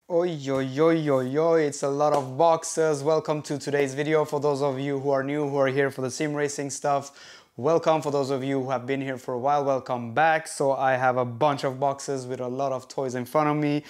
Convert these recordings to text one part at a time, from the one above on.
Oi, oi, oi, oi, oi, it's a lot of boxes. Welcome to today's video. For those of you who are new, who are here for the sim racing stuff, welcome. For those of you who have been here for a while, welcome back. So I have a bunch of boxes with a lot of toys in front of me.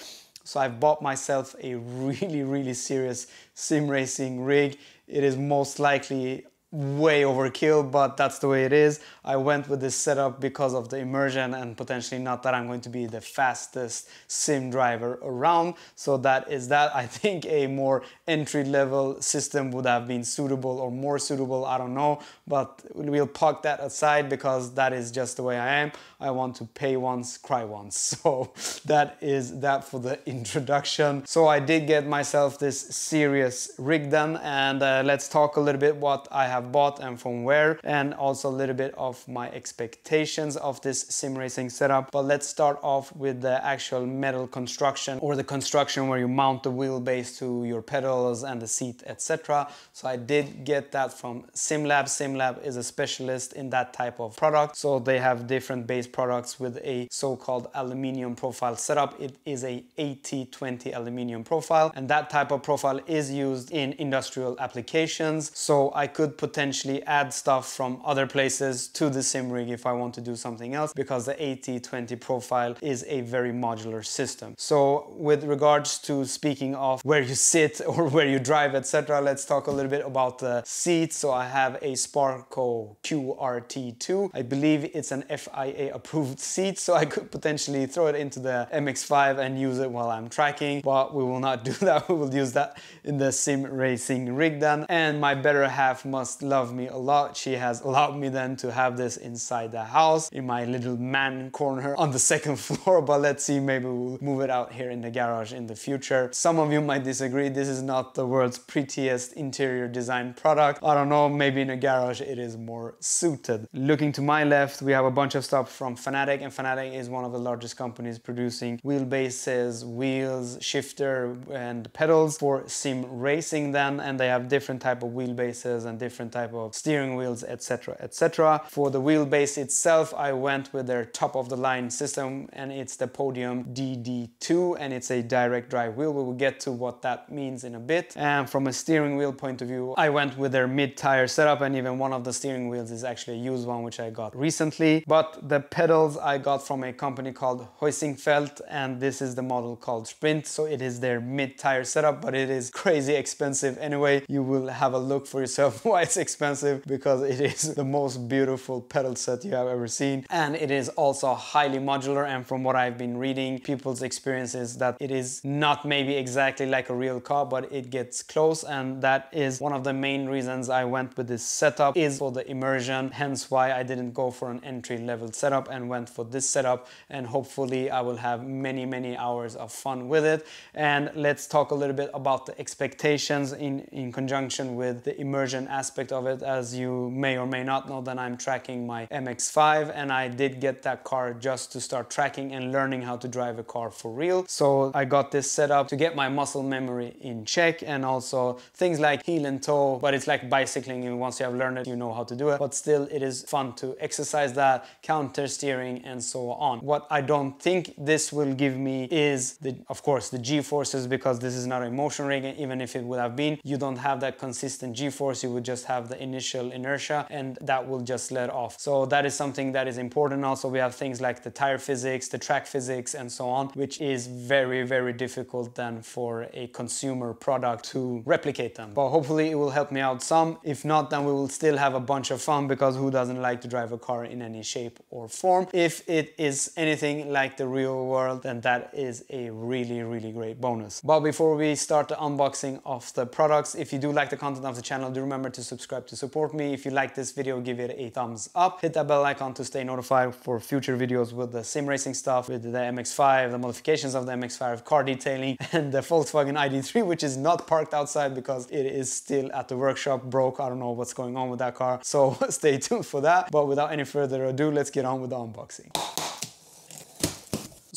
So I've bought myself a really serious sim racing rig. It is most likely way overkill, but that's the way it is. I went with this setup because of the immersion and potentially not that I'm going to be the fastest sim driver around. So that is that. I think a more entry-level system would have been suitable or more suitable, I don't know, but we'll park that aside because that is just the way I am. I want to pay once, cry once. So that is that for the introduction. So I did get myself this serious rig done, and let's talk a little bit what I have bought and from where, and also a little bit of my expectations of this sim racing setup. But let's start off with the actual metal construction, or the construction where you mount the wheelbase to your pedals and the seat, etc. So I did get that from SimLab. SimLab is a specialist in that type of product. So they have different base products with a so-called aluminium profile setup. It is a 80-20 aluminium profile, and that type of profile is used in industrial applications. So I could potentially add stuff from other places to the sim rig if I want to do something else, because the 80-20 profile is a very modular system. So with regards to speaking of where you sit or where you drive, etc., let's talk a little bit about the seats. So I have a Sparco QRT II. I believe it's an FIA approved seat, so I could potentially throw it into the MX-5 and use it while I'm tracking, but we will not do that. We will use that in the sim racing rig then. And my better half must love me a lot. She has allowed me then to have this inside the house in my little man corner on the second floor, but let's see, maybe we'll move it out here in the garage in the future. Some of you might disagree. This is not the world's prettiest interior design product. I don't know, maybe in a garage it is more suited. Looking to my left, we have a bunch of stuff from Fanatec, and Fanatec is one of the largest companies producing wheelbases, wheels, shifter and pedals for sim racing then, and they have different type of wheelbases and different type of steering wheels, etc, etc. For the wheelbase itself, I went with their top of the line system, and it's the Podium DD2, and it's a direct drive wheel. We will get to what that means in a bit. And from a steering wheel point of view, I went with their mid-tire setup, and even one of the steering wheels is actually a used one which I got recently. But the pedals I got from a company called Heusinkveld, and this is the model called Sprint. So it is their mid-tire setup, but it is crazy expensive anyway. You will have a look for yourself why it's expensive, because it is the most beautiful pedal set you have ever seen, and it is also highly modular. And from what I've been reading, people's experience is that it is not maybe exactly like a real car, but it gets close, and that is one of the main reasons I went with this setup, is for the immersion, hence why I didn't go for an entry-level setup and went for this setup, and hopefully I will have many hours of fun with it. And let's talk a little bit about the expectations in conjunction with the immersion aspect of it. As you may or may not know, that I'm tracking my MX-5, and I did get that car just to start tracking and learning how to drive a car for real. So I got this set up to get my muscle memory in check, and also things like heel and toe, but it's like bicycling, and once you have learned it, you know how to do it, but still it is fun to exercise that, counter steering and so on. What I don't think this will give me is of course the G-forces, because this is not a motion rig, and even if it would have been, you don't have that consistent G-force, you would just have the initial inertia, and that will just let off. So that is something that is important. Also, we have things like the tire physics, the track physics and so on, which is very difficult then for a consumer product to replicate them. But hopefully it will help me out some. If not, then we will still have a bunch of fun, because who doesn't like to drive a car in any shape or form? If it is anything like the real world, then that is a really great bonus. But before we start the unboxing of the products, if you do like the content of the channel, do remember to subscribe to support me. If you like this video, give it a thumbs up. Hit that bell icon to stay notified for future videos with the sim racing stuff, with the MX-5, the modifications of the MX-5, car detailing, and the Volkswagen ID.3, which is not parked outside because it is still at the workshop, broke. I don't know what's going on with that car, so stay tuned for that. But without any further ado, let's get on with the unboxing.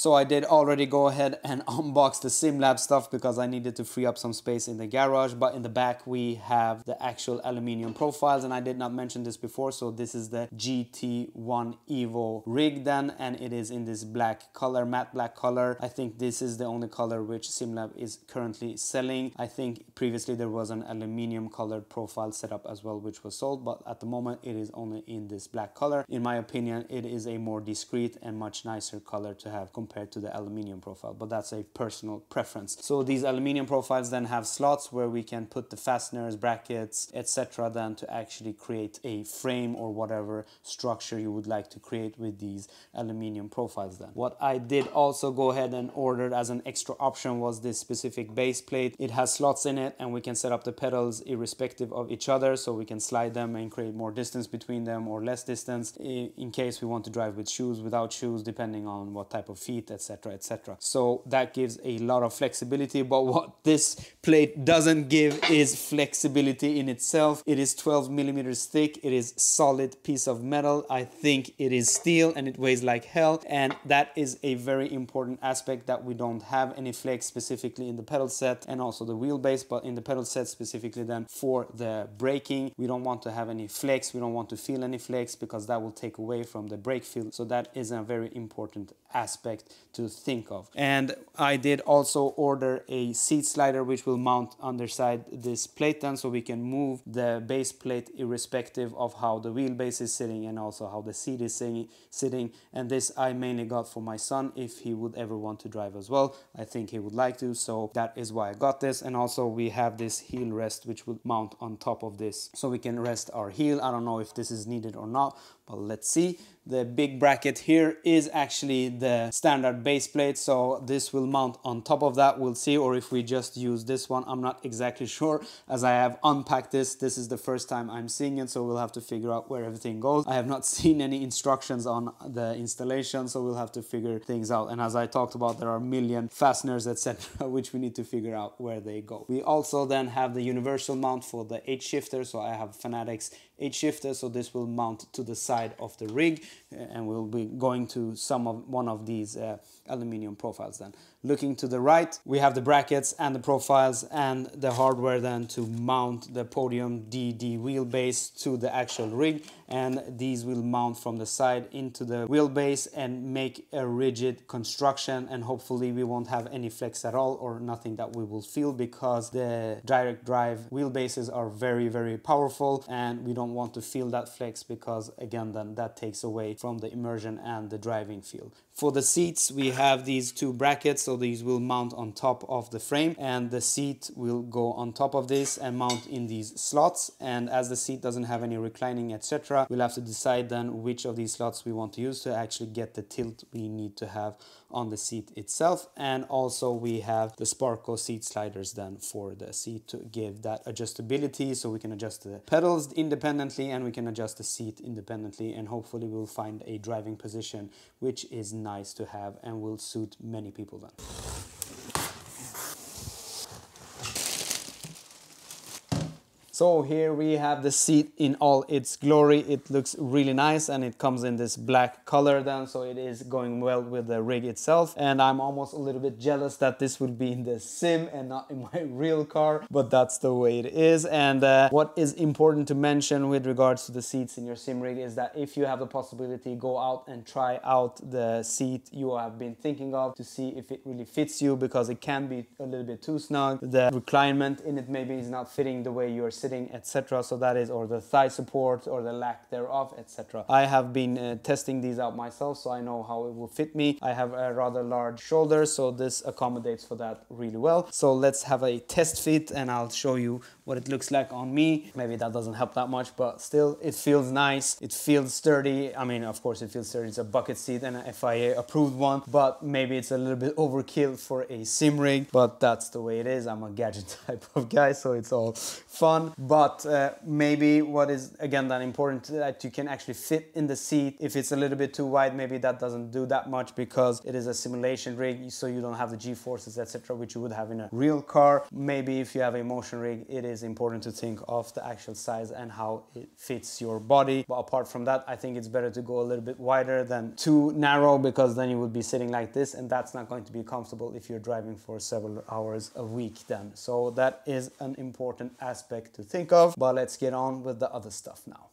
So I did already go ahead and unbox the SimLab stuff because I needed to free up some space in the garage. But in the back we have the actual aluminium profiles, and I did not mention this before. So this is the GT1 Evo rig then, and it is in this black color, matte black color. I think this is the only color which SimLab is currently selling. I think previously there was an aluminium colored profile setup as well which was sold, but at the moment it is only in this black color. In my opinion, it is a more discreet and much nicer color to have compared to the aluminium profile, but that's a personal preference. So these aluminium profiles then have slots where we can put the fasteners, brackets, etc. then to actually create a frame or whatever structure you would like to create with these aluminium profiles then. What I did also go ahead and order as an extra option was this specific base plate. It has slots in it and we can set up the pedals irrespective of each other, so we can slide them and create more distance between them or less distance in case we want to drive with shoes, without shoes, depending on what type of feet, etc, etc. So that gives a lot of flexibility, but what this plate doesn't give is flexibility in itself. It is 12 millimeters thick. It is solid piece of metal. I think it is steel and it weighs like hell, and that is a very important aspect, that we don't have any flex specifically in the pedal set and also the wheelbase, but in the pedal set specifically then for the braking we don't want to have any flex. We don't want to feel any flex because that will take away from the brake feel. So that is a very important aspect to think of. And I did also order a seat slider which will mount underside this plate then, so we can move the base plate irrespective of how the wheelbase is sitting and also how the seat is sitting. And this I mainly got for my son if he would ever want to drive as well. I think he would like to, so that is why I got this. And also we have this heel rest which will mount on top of this, so we can rest our heel. I don't know if this is needed or not, but let's see. The big bracket here is actually the standard base plate, so this will mount on top of that. We'll see, or if we just use this one, I'm not exactly sure, as I have unpacked this. This is the first time I'm seeing it, so we'll have to figure out where everything goes. I have not seen any instructions on the installation, so we'll have to figure things out. And as I talked about, there are a million fasteners, etc., which we need to figure out where they go. We also then have the universal mount for the 8 shifter, so I have Fanatec's 8 shifter, so this will mount to the side of the rig, and we'll be going to one of these aluminium profiles then. Looking to the right, we have the brackets and the profiles and the hardware then to mount the Podium DD wheelbase to the actual rig, and these will mount from the side into the wheelbase and make a rigid construction, and hopefully we won't have any flex at all or nothing that we will feel, because the direct drive wheelbases are very, very powerful and we don't want to feel that flex, because again then that takes away from the immersion and the driving feel. For the seats we have these 2 brackets, so these will mount on top of the frame and the seat will go on top of this and mount in these slots. And as the seat doesn't have any reclining, etc., we'll have to decide then which of these slots we want to use to actually get the tilt we need to have on the seat itself. And also we have the Sparco seat sliders then for the seat to give that adjustability, so we can adjust the pedals independently and we can adjust the seat independently, and hopefully we'll find a driving position which is nice to have and will suit many people then. So here we have the seat in all its glory. It looks really nice and it comes in this black color then, so it is going well with the rig itself. And I'm almost a little bit jealous that this will be in the sim and not in my real car, but that's the way it is. And what is important to mention with regards to the seats in your sim rig is that if you have the possibility, go out and try out the seat you have been thinking of to see if it really fits you, because it can be a little bit too snug. The reclinement in it maybe is not fitting the way you're sitting, etc. So that is, or the thigh support or the lack thereof, etc. I have been testing these out myself, so I know how it will fit me. I have a rather large shoulder, so this accommodates for that really well. So let's have a test fit and I'll show you what it looks like on me. Maybe that doesn't help that much, but still it feels nice. It feels sturdy. I mean, of course it feels sturdy. It's a bucket seat and an FIA approved one, but maybe it's a little bit overkill for a sim rig, but that's the way it is. I'm a gadget type of guy, so it's all fun. But maybe what is again that important, that you can actually fit in the seat. If it's a little bit too wide, maybe that doesn't do that much because it is a simulation rig, so you don't have the G-forces, etc., which you would have in a real car. Maybe if you have a motion rig, it is is important to think of the actual size and how it fits your body. But apart from that, I think it's better to go a little bit wider than too narrow, because then you would be sitting like this, and that's not going to be comfortable if you're driving for several hours a week then. So that is an important aspect to think of, but let's get on with the other stuff now.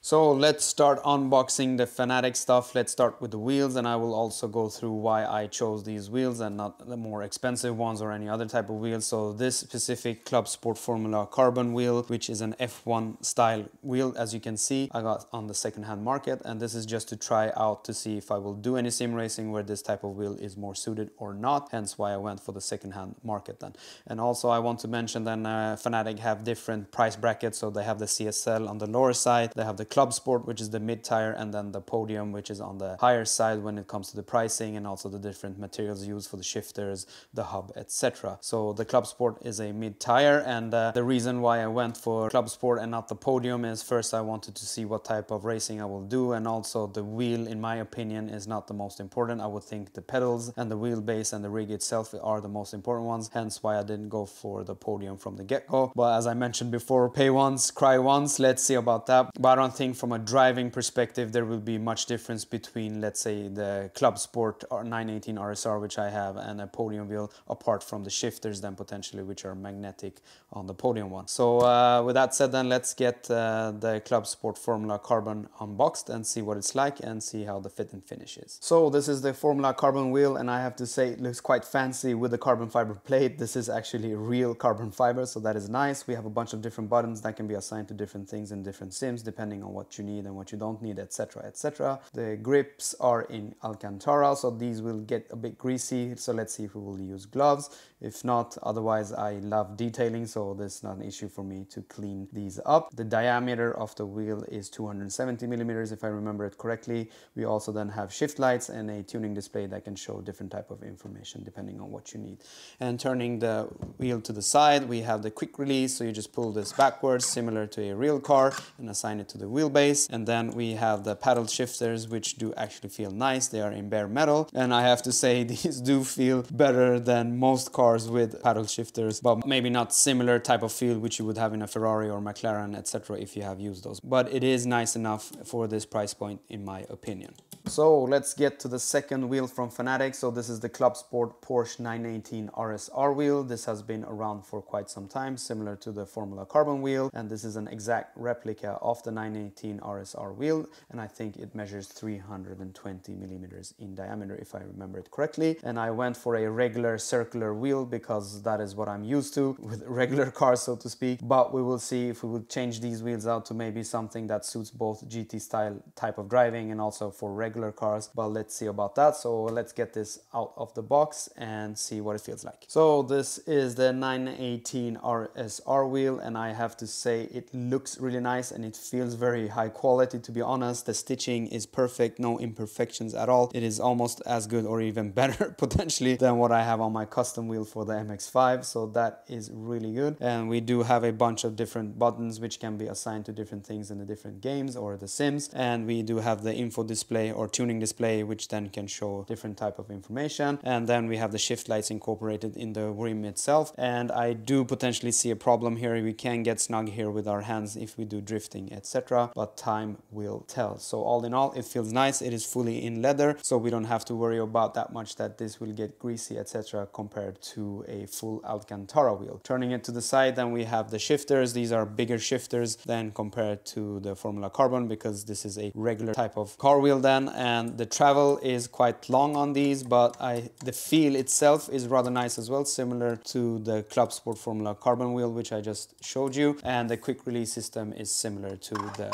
So let's start unboxing the Fanatec stuff. Let's start with the wheels, and I will also go through why I chose these wheels and not the more expensive ones or any other type of wheels. So this specific Clubsport Formula carbon wheel, which is an F1 style wheel, as you can see, I got on the second-hand market, and this is just to try out to see if I will do any sim racing where this type of wheel is more suited or not, hence why I went for the second-hand market then. And also I want to mention then Fanatec have different price brackets. So they have the CSL on the lower side, they have the Clubsport, which is the mid tire, and then the Podium, which is on the higher side when it comes to the pricing, and also the different materials used for the shifters, the hub, etc. So the Clubsport is a mid tire, and the reason why I went for Clubsport and not the Podium is, first, I wanted to see what type of racing I will do, and also the wheel, in my opinion, is not the most important. I would think the pedals and the wheelbase and the rig itself are the most important ones, hence why I didn't go for the Podium from the get-go. But as I mentioned before, pay once, cry once. Let's see about that. But I don't think from a driving perspective there will be much difference between, let's say, the Clubsport 918 RSR, which I have, and a Podium wheel, apart from the shifters then potentially, which are magnetic on the Podium one. So with that said then, let's get the Clubsport Formula Carbon unboxed and see what it's like and see how the fit and finish is. So this is the Formula Carbon wheel, and I have to say it looks quite fancy with the carbon fiber plate. This is actually real carbon fiber, so that is nice. We have a bunch of different buttons that can be assigned to different things in different sims depending on what you need and what you don't need, etc, etc. The grips are in Alcantara, so these will get a bit greasy, so let's see if we will use gloves. If not, otherwise I love detailing, so this is not an issue for me to clean these up. The diameter of the wheel is 270 millimeters, if I remember it correctly. We also then have shift lights and a tuning display that can show different type of information depending on what you need. And turning the wheel to the side, we have the quick release, so you just pull this backwards similar to a real car and assign it to the wheelbase. And then we have the paddle shifters, which do actually feel nice. They are in bare metal, and I have to say these do feel better than most cars with paddle shifters, but maybe not similar type of feel which you would have in a Ferrari or McLaren, etc, if you have used those. But it is nice enough for this price point, in my opinion. So let's get to the second wheel from Fanatec. So this is the Clubsport Porsche 918 RSR wheel. This has been around for quite some time, similar to the Formula Carbon wheel, and this is an exact replica of the 918 RSR wheel, and I think it measures 320 millimeters in diameter, if I remember it correctly. And I went for a regular circular wheel because that is what I'm used to with regular cars, so to speak. But we will see if we would change these wheels out to maybe something that suits both GT style type of driving and also for regular cars. But let's see about that. So let's get this out of the box and see what it feels like. So this is the 918 RSR wheel, and I have to say it looks really nice and it feels very high quality, to be honest. The stitching is perfect, no imperfections at all. It is almost as good or even better potentially than what I have on my custom wheel for the MX-5, so that is really good. And we do have a bunch of different buttons which can be assigned to different things in the different games or the sims, and we do have the info display or tuning display, which then can show different type of information. And then we have the shift lights incorporated in the rim itself, and I do potentially see a problem here. We can get snug here with our hands if we do drifting, etc, but time will tell. So all in all, it feels nice. It is fully in leather, so we don't have to worry about that much that this will get greasy, etc, compared to a full Alcantara wheel. Turning it to the side, then we have the shifters. These are bigger shifters than compared to the Formula Carbon, because this is a regular type of car wheel then, and the travel is quite long on these, but the feel itself is rather nice as well, similar to the Clubsport Formula Carbon wheel, which I just showed you, and the quick release system is similar to the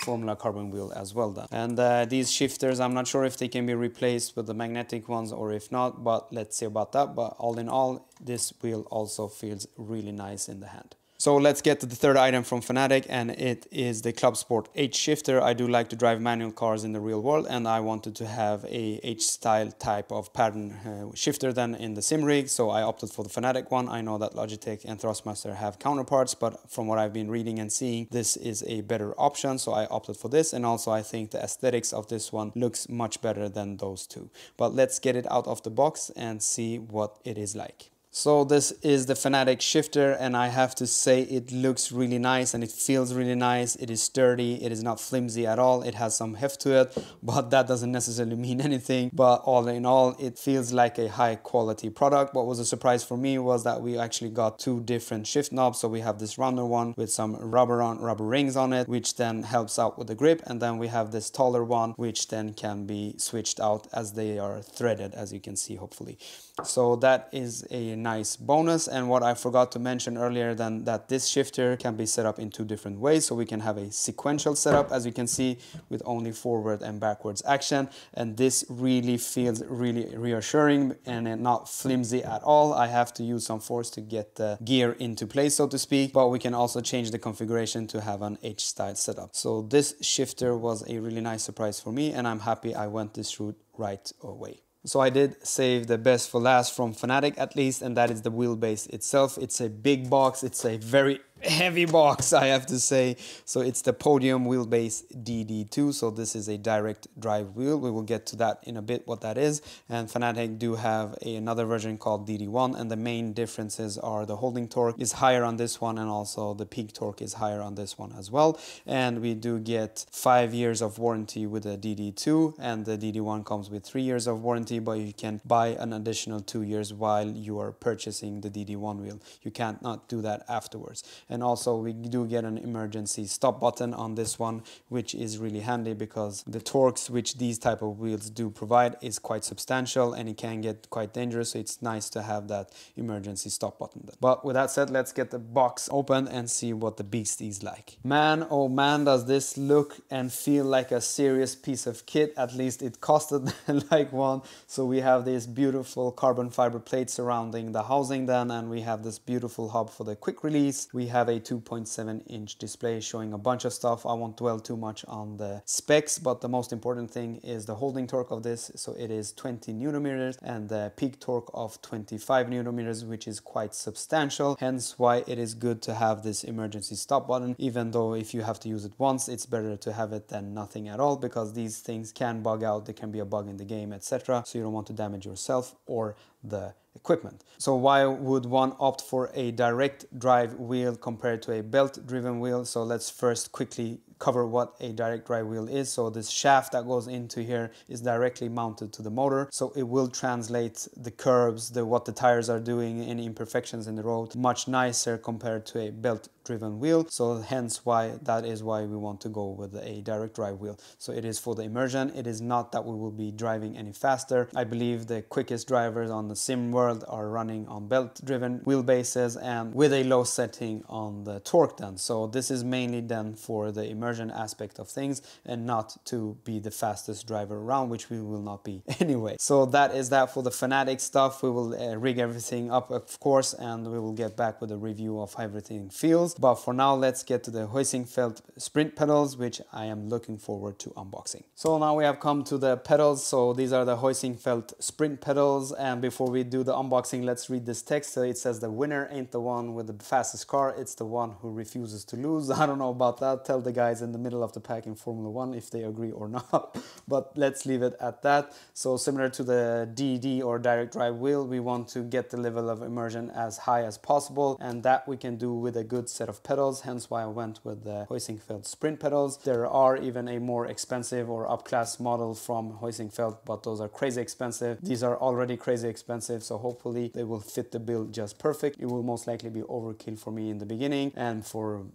Formula Carbon wheel as well then. And these shifters, I'm not sure if they can be replaced with the magnetic ones or if not, but let's see about that. But all in all, this wheel also feels really nice in the hand. So let's get to the third item from Fanatec, and it is the Clubsport H shifter. I do like to drive manual cars in the real world, and I wanted to have a H-style type of pattern shifter then in the sim rig, so I opted for the Fanatec one. I know that Logitech and Thrustmaster have counterparts, but from what I've been reading and seeing, this is a better option, so I opted for this. And also I think the aesthetics of this one looks much better than those two. But let's get it out of the box and see what it is like. So this is the Fanatec shifter, and I have to say it looks really nice and it feels really nice. It is sturdy, it is not flimsy at all. It has some heft to it, but that doesn't necessarily mean anything. But all in all, it feels like a high quality product. What was a surprise for me was that we actually got two different shift knobs. So we have this rounder one with some rubber rings on it, which then helps out with the grip, and then we have this taller one which then can be switched out as they are threaded, as you can see hopefully. So that is a nice bonus. And what I forgot to mention earlier, then, that this shifter can be set up in two different ways. So we can have a sequential setup, as you can see, with only forward and backwards action, and this really feels really reassuring and not flimsy at all. I have to use some force to get the gear into place, so to speak, but we can also change the configuration to have an H-style setup. So this shifter was a really nice surprise for me, and I'm happy I went this route right away. So I did save the best for last from Fanatec at least, and that is the wheelbase itself. It's a big box, it's a very heavy box, I have to say. So it's the Podium wheelbase DD2. So this is a direct drive wheel. We will get to that in a bit, what that is. And Fanatec do have another version called DD1, and the main differences are the holding torque is higher on this one, and also the peak torque is higher on this one as well. And we do get 5 years of warranty with the DD2, and the DD1 comes with 3 years of warranty, but you can buy an additional 2 years while you are purchasing the DD1 wheel. You can't not do that afterwards. And also we do get an emergency stop button on this one, which is really handy because the torques which these type of wheels do provide is quite substantial, and it can get quite dangerous. So it's nice to have that emergency stop button. But with that said, let's get the box open and see what the beast is like. Man, oh man, does this look and feel like a serious piece of kit. At least it costed like one. So we have this beautiful carbon fiber plate surrounding the housing then, and we have this beautiful hub for the quick release. We have a 2.7-inch display showing a bunch of stuff. I won't dwell too much on the specs, but the most important thing is the holding torque of this. So it is 20 newton meters and the peak torque of 25 newton meters, which is quite substantial. Hence why it is good to have this emergency stop button, even though if you have to use it once, it's better to have it than nothing at all, because these things can bug out. There can be a bug in the game, etc. So you don't want to damage yourself or the equipment. So why would one opt for a direct drive wheel compared to a belt driven wheel? So let's first quickly cover what a direct drive wheel is. So this shaft that goes into here is directly mounted to the motor, so it will translate the curves, what the tires are doing, any imperfections in the road, much nicer compared to a belt driven wheel. So hence that is why we want to go with a direct drive wheel. So it is for the immersion. It is not that we will be driving any faster. I believe the quickest drivers on the sim world are running on belt driven wheelbases and with a low setting on the torque then. So this is mainly done for the immersion aspect of things and not to be the fastest driver around, which we will not be anyway. So that is that for the Fanatec stuff. We will rig everything up, of course, and we will get back with a review of how everything feels. But for now, let's get to the Heusinkveld Sprint pedals, which I am looking forward to unboxing. So now we have come to the pedals. So these are the Heusinkveld Sprint pedals, and before we do the unboxing, let's read this text. So it says, the winner ain't the one with the fastest car, it's the one who refuses to lose. I don't know about that. Tell the guys in the middle of the pack in Formula 1 if they agree or not, but let's leave it at that. So similar to the DD or direct drive wheel, we want to get the level of immersion as high as possible, and that we can do with a good set of pedals, hence why I went with the Heusinkveld Sprint pedals. There are even a more expensive or up-class model from Heusinkveld, but those are crazy expensive. These are already crazy expensive, so hopefully they will fit the bill just perfect. It will most likely be overkill for me in the beginning and for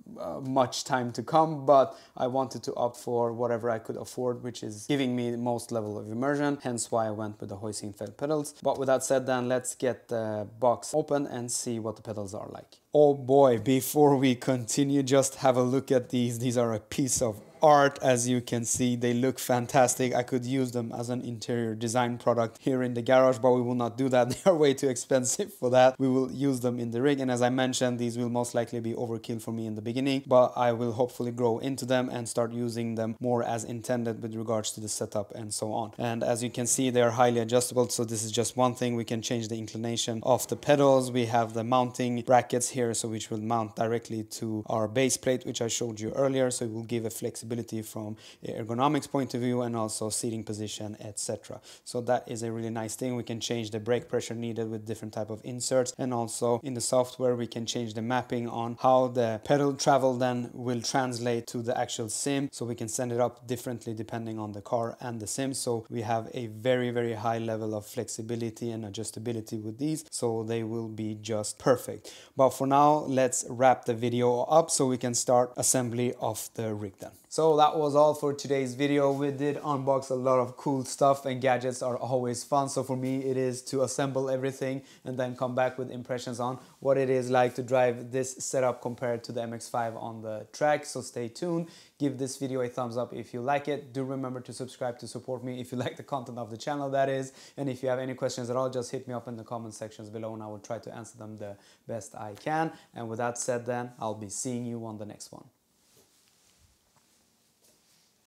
much time to come, but I wanted to opt for whatever I could afford, which is giving me the most level of immersion, hence why I went with the Heusinkveld pedals. But with that said, then let's get the box open and see what the pedals are like. Oh boy, before we continue, just have a look at these. These are a piece of art, as you can see. They look fantastic. I could use them as an interior design product here in the garage, but we will not do that. They are way too expensive for that. We will use them in the rig, and as I mentioned, these will most likely be overkill for me in the beginning, but I will hopefully grow into them and start using them more as intended with regards to the setup and so on. And as you can see, they are highly adjustable, so this is just one thing. We can change the inclination of the pedals. We have the mounting brackets here, so which will mount directly to our base plate, which I showed you earlier, so it will give a flexibility flexibility from ergonomics point of view and also seating position, etc. So that is a really nice thing. We can change the brake pressure needed with different type of inserts, and also in the software we can change the mapping on how the pedal travel then will translate to the actual sim, so we can send it up differently depending on the car and the sim. So we have a very high level of flexibility and adjustability with these, so they will be just perfect. But for now, let's wrap the video up so we can start assembly of the rig then. So that was all for today's video. We did unbox a lot of cool stuff, and gadgets are always fun. So for me, it is to assemble everything and then come back with impressions on what it is like to drive this setup compared to the MX-5 on the track. So stay tuned. Give this video a thumbs up if you like it. Do remember to subscribe to support me if you like the content of the channel, that is. And if you have any questions at all, just hit me up in the comment sections below and I will try to answer them the best I can. And with that said then, I'll be seeing you on the next one.